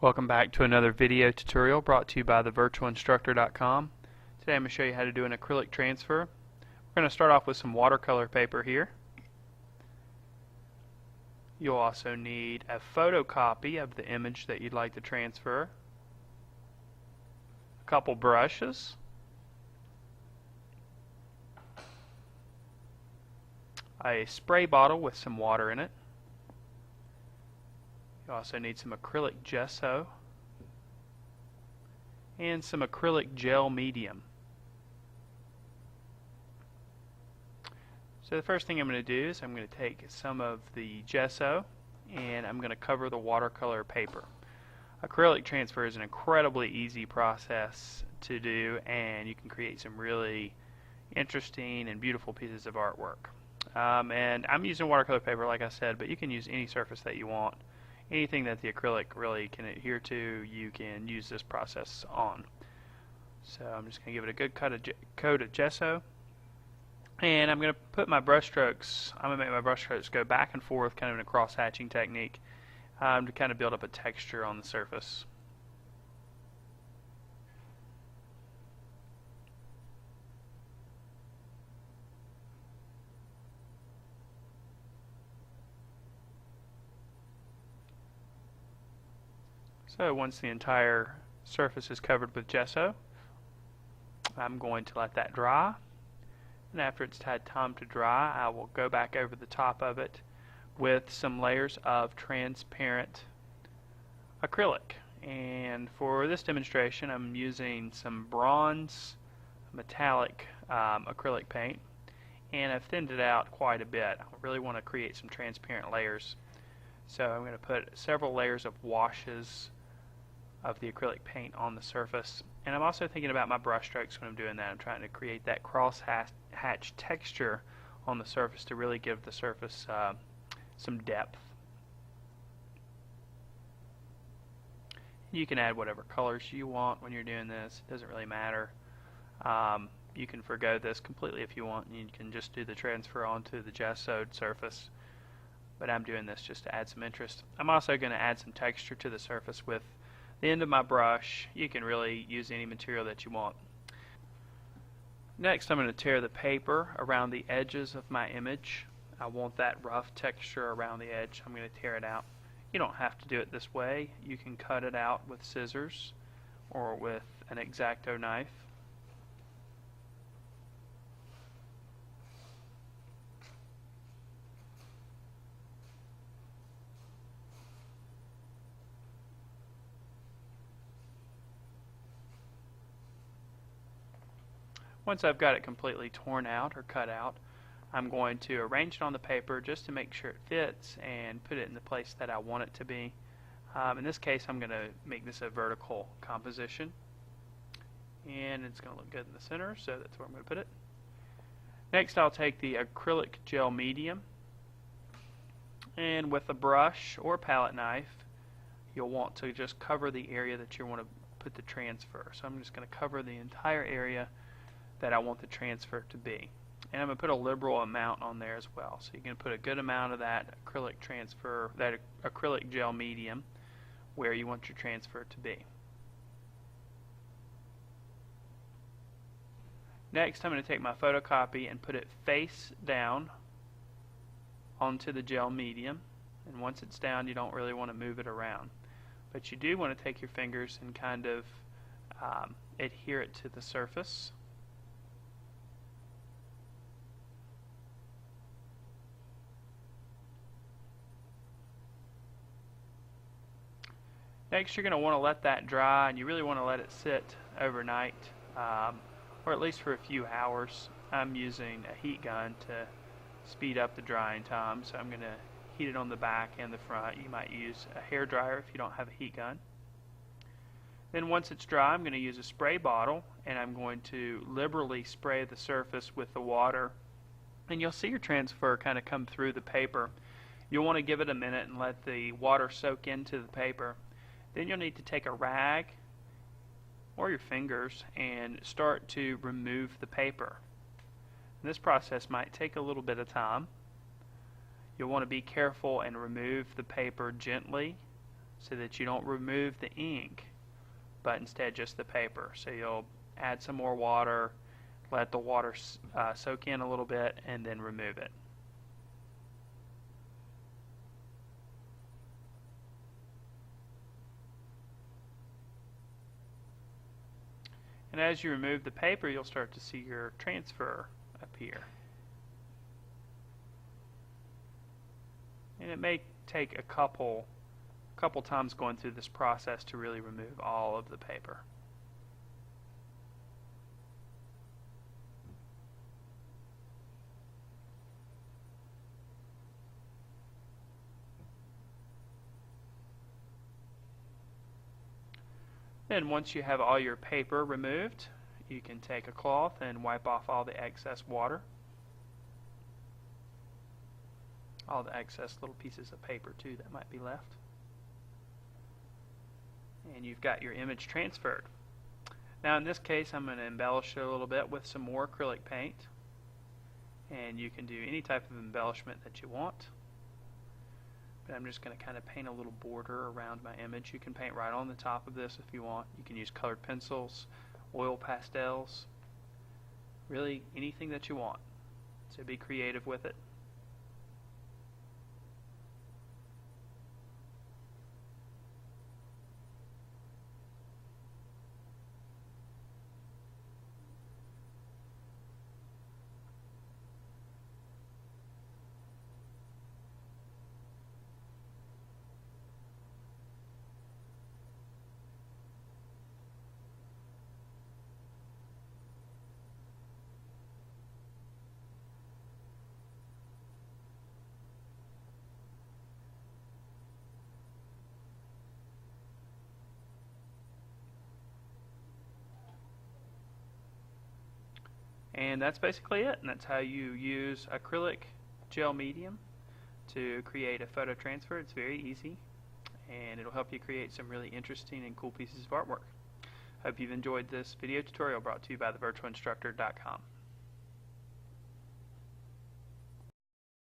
Welcome back to another video tutorial brought to you by thevirtualinstructor.com. Today I'm going to show you how to do an acrylic transfer. We're going to start off with some watercolor paper here. You'll also need a photocopy of the image that you'd like to transfer, a couple brushes, a spray bottle with some water in it. You also need some acrylic gesso and some acrylic gel medium. So the first thing I'm going to do is I'm going to take some of the gesso and I'm going to cover the watercolor paper. Acrylic transfer is an incredibly easy process to do, and you can create some really interesting and beautiful pieces of artwork. And I'm using watercolor paper, like I said, but you can use any surface that you want. Anything that the acrylic really can adhere to, you can use this process on. So I'm just going to give it a good coat of gesso, and I'm going to put my brush strokes, I'm going to make my brush strokes go back and forth kind of in a cross-hatching technique to kind of build up a texture on the surface. So once the entire surface is covered with gesso, I'm going to let that dry, and after it's had time to dry, I will go back over the top of it with some layers of transparent acrylic. And for this demonstration, I'm using some bronze metallic acrylic paint, and I've thinned it out quite a bit. I really want to create some transparent layers, so I'm going to put several layers of washes of the acrylic paint on the surface. And I'm also thinking about my brush strokes when I'm doing that. I'm trying to create that cross-hatch texture on the surface to really give the surface some depth. You can add whatever colors you want when you're doing this. It doesn't really matter. You can forgo this completely if you want, and you can just do the transfer onto the gessoed surface. But I'm doing this just to add some interest. I'm also going to add some texture to the surface with the end of my brush. You can really use any material that you want. Next, I'm going to tear the paper around the edges of my image. I want that rough texture around the edge. I'm going to tear it out. You don't have to do it this way. You can cut it out with scissors or with an X-Acto knife. Once I've got it completely torn out or cut out, I'm going to arrange it on the paper just to make sure it fits and put it in the place that I want it to be. In this case, I'm going to make this a vertical composition, and it's going to look good in the center, so that's where I'm going to put it. Next, I'll take the acrylic gel medium, and with a brush or palette knife, you'll want to just cover the area that you want to put the transfer. So I'm just going to cover the entire area that I want the transfer to be. And I'm going to put a liberal amount on there as well. So you can put a good amount of that acrylic transfer, that acrylic gel medium, where you want your transfer to be. Next, I'm going to take my photocopy and put it face down onto the gel medium. And once it's down, you don't really want to move it around. But you do want to take your fingers and kind of adhere it to the surface. Next, you're going to want to let that dry, and you really want to let it sit overnight, or at least for a few hours. I'm using a heat gun to speed up the drying time, so I'm going to heat it on the back and the front. You might use a hair dryer if you don't have a heat gun. Then once it's dry, I'm going to use a spray bottle, and I'm going to liberally spray the surface with the water, and you'll see your transfer kind of come through the paper. You'll want to give it a minute and let the water soak into the paper. Then you'll need to take a rag or your fingers and start to remove the paper. And this process might take a little bit of time. You'll want to be careful and remove the paper gently so that you don't remove the ink, but instead just the paper. So you'll add some more water, let the water soak in a little bit, and then remove it. And as you remove the paper, you'll start to see your transfer appear. And it may take a couple times going through this process to really remove all of the paper. Then once you have all your paper removed, you can take a cloth and wipe off all the excess water. All the excess little pieces of paper too that might be left. And you've got your image transferred. Now in this case I'm going to embellish it a little bit with some more acrylic paint. And you can do any type of embellishment that you want. But I'm just going to kind of paint a little border around my image. You can paint right on the top of this if you want. You can use colored pencils, oil pastels, really anything that you want. So be creative with it. And that's basically it. And that's how you use acrylic gel medium to create a photo transfer. It's very easy, and it'll help you create some really interesting and cool pieces of artwork. Hope you've enjoyed this video tutorial brought to you by thevirtualinstructor.com.